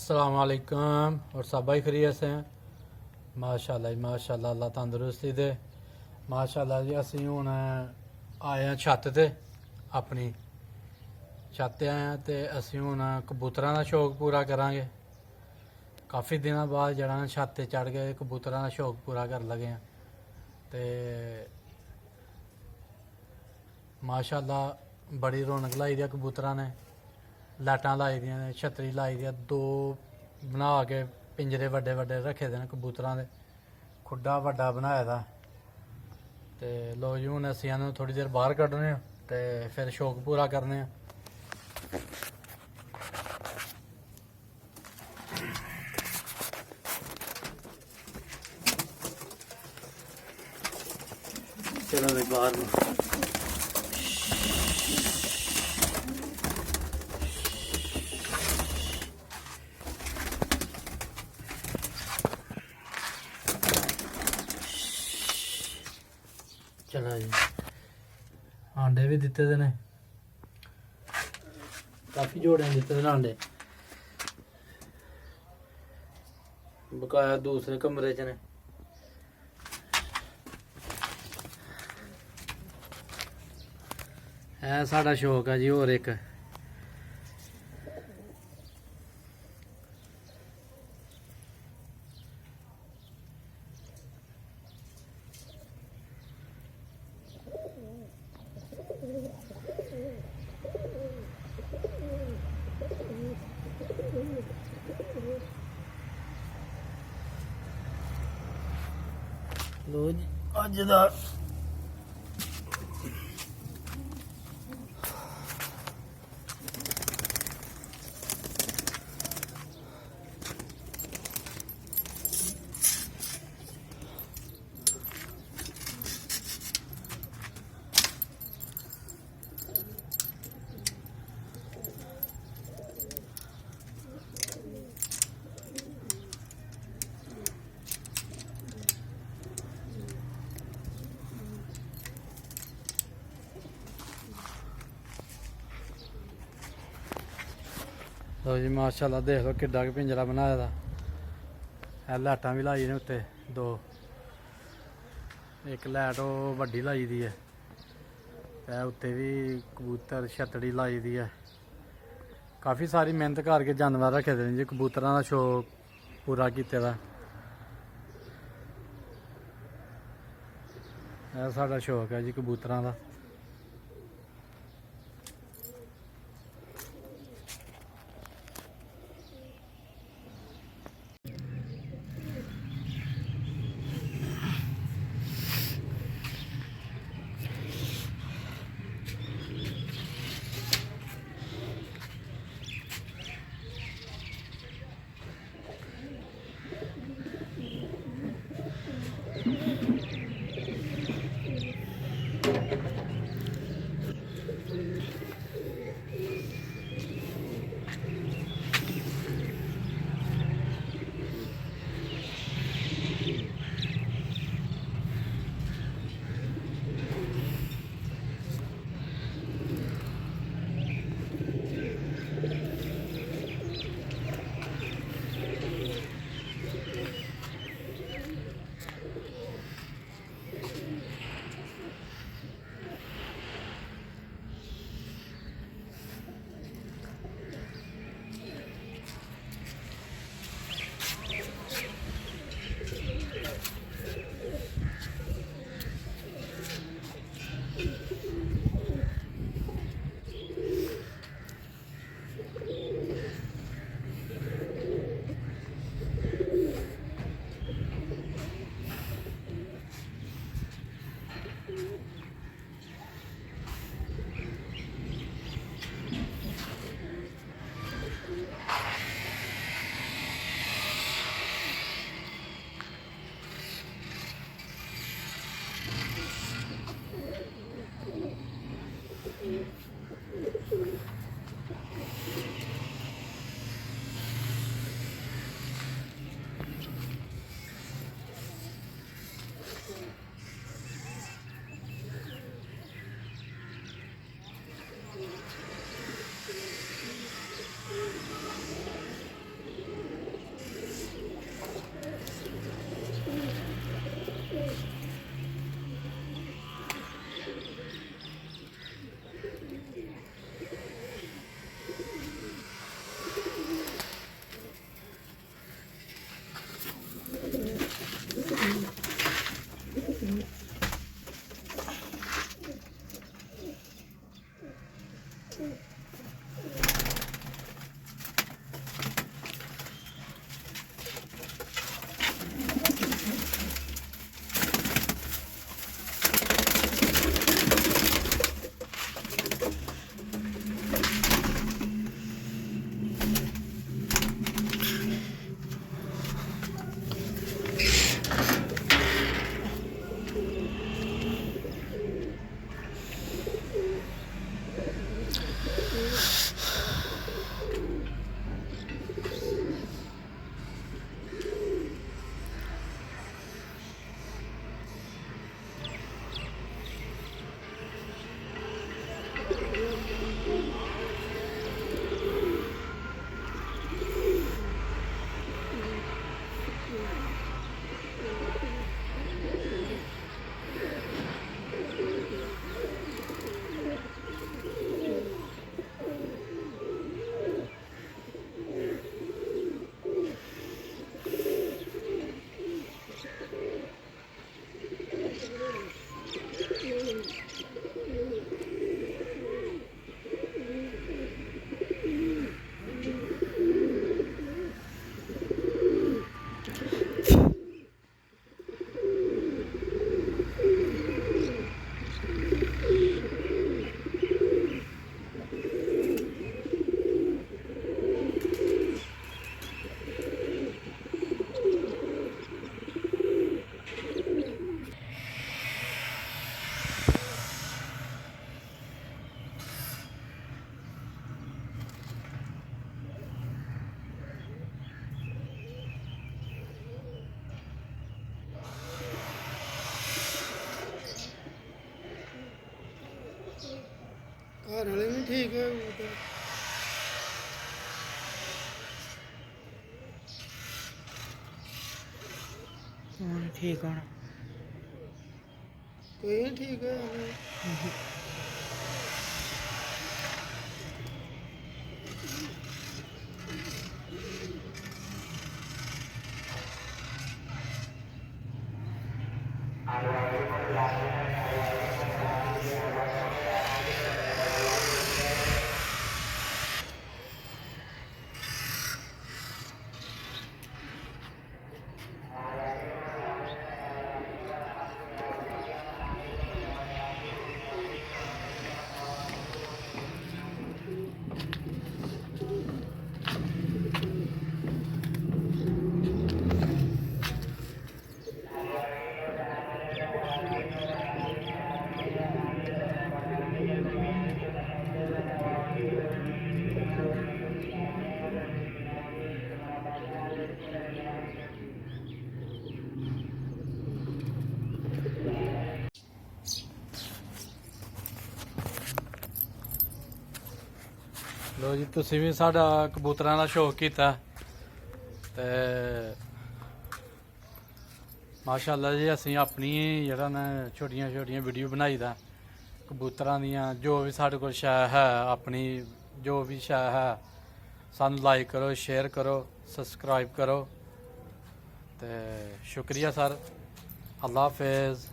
अस्सलाम वालेकुम और सब भाई खैरियत से हैं। माशाल्लाह जी माशाल्लाह, अल्लाह तंदुरुस्ती दे। माशाल्लाह जी असी हूँ आए हैं छत ते, अपनी छत ते आए हैं तो असी हूँ कबूतरां दा शौक पूरा करांगे। काफ़ी दिनों बाद जरा छत ते चढ़ गए कबूतरां दा शौक पूरा कर लगे हैं। तो माशाल्लाह बड़ी रौनक लाई दी कबूतरां ने, लाइटां लाई दियां ने, छतरी लाई दी, दो बना के पिंजरे वड्डे वड्डे रखे दे न कबूतरां दे, खुड्डा वड्डा बनाए दा। ते लो जी हूँ असी इन्हूं थोड़ी देर बाहर कड्ढने ते फिर शौक पूरा करने। चलो भाई बाहर चलो जी, आंडे भी दिते दे ने, काफ़ी जोड़े दिते दे आंडे। बकाया दूसरे कमरे च ने। है साड़ा शौक है जी होर एक। लो जी अज दा लो जी माशाल्लाह देख लो किड्डा कि पिंजरा बनाए दा है। लाइटां भी लाई ने उत्ते दो, एक लाइट वो वड्डी लाई दी है, उत्ते भी कबूतर छतड़ी लाई दी है। काफ़ी सारी मेहनत करके जानवर रखे दे जी, कबूतरां दा शौक पूरा कीते दा। साड़ा शौक है जी कबूतरां दा। ਘਰ ਵਾਲੇ ਵੀ ਠੀਕ ਹੈ ਕਬੂਤਰ। ਹੁਣ ਠੀਕ ਹੋਣਾ। ਕੋਈ ਨਹੀਂ ਠੀਕ ਹੈ। ਲੋ ਜੀ, ਤੁਸੀਂ ਵੀ ਸਾਡਾ ਕਬੂਤਰਾਂ ਦਾ ਸ਼ੌਕ ਕੀਤਾ ਤੇ ਮਾਸ਼ਾਅੱਲਾ ਜੀ, ਅਸੀਂ ਆਪਣੀ ਜਿਹੜਾ ਨਾ ਛੋਟੀਆਂ ਛੋਟੀਆਂ ਵੀਡੀਓ ਬਣਾਈਦਾ ਕਬੂਤਰਾਂ ਦੀਆਂ। ਜੋ ਵੀ ਸਾਡੇ ਕੋਲ ਸ਼ੈ ਹੈ, ਆਪਣੀ ਜੋ ਵੀ ਸ਼ੈ ਹੈ, ਸਾਨੂੰ ਲਾਈਕ ਕਰੋ, ਸ਼ੇਅਰ ਕਰੋ, ਸਬਸਕ੍ਰਾਈਬ ਕਰੋ ਤੇ ਸ਼ੁਕਰੀਆ ਸਰ। ਅੱਲਾ ਹਾਫਿਜ਼।